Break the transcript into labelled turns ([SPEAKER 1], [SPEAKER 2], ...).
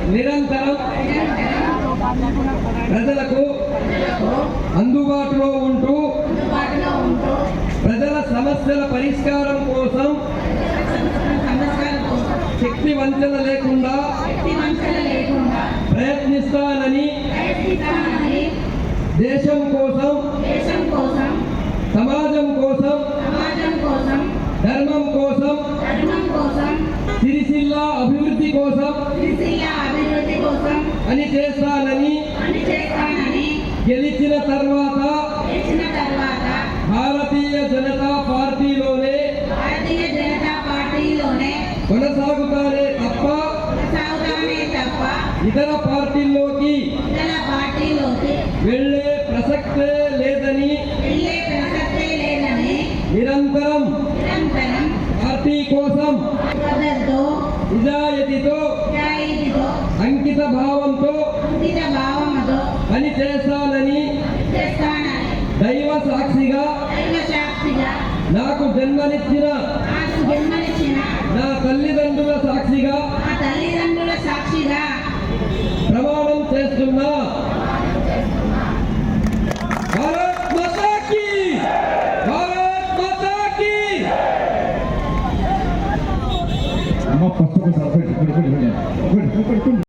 [SPEAKER 1] నిరంతరం ప్రజలకు అందుబాటులో ఉంటూ ప్రజల సమస్యల పరిష్కారం కోసం శక్తి వంచన లేకుండా ప్రయత్నిస్తానని దేశం కోసం సమాజం కోసం ధర్మం కోసం సిరిసిల్ల అభివృద్ధి కోసం అని చేస్తానని గెలిచిన తర్వాత భారతీయ జనతా పార్టీలోనే కొనసాగుతానే తప్ప ఇతర పార్టీల్లోకి వెళ్ళే ప్రసక్తే లేదని నిరంతరం పార్టీ కోసం నిజాయితీతో అంకిత భావంతో పని చేస్తానని దైవ సాక్షిగా నాకు జన్మనిచ్చిన నా తల్లిదండ్రుల సాక్షిగా ప్రమాణం చేస్తున్నా. భారత్ మాతా కీ, భారత్ మాతా కీ.
[SPEAKER 2] అమ్మ ఫస్ట్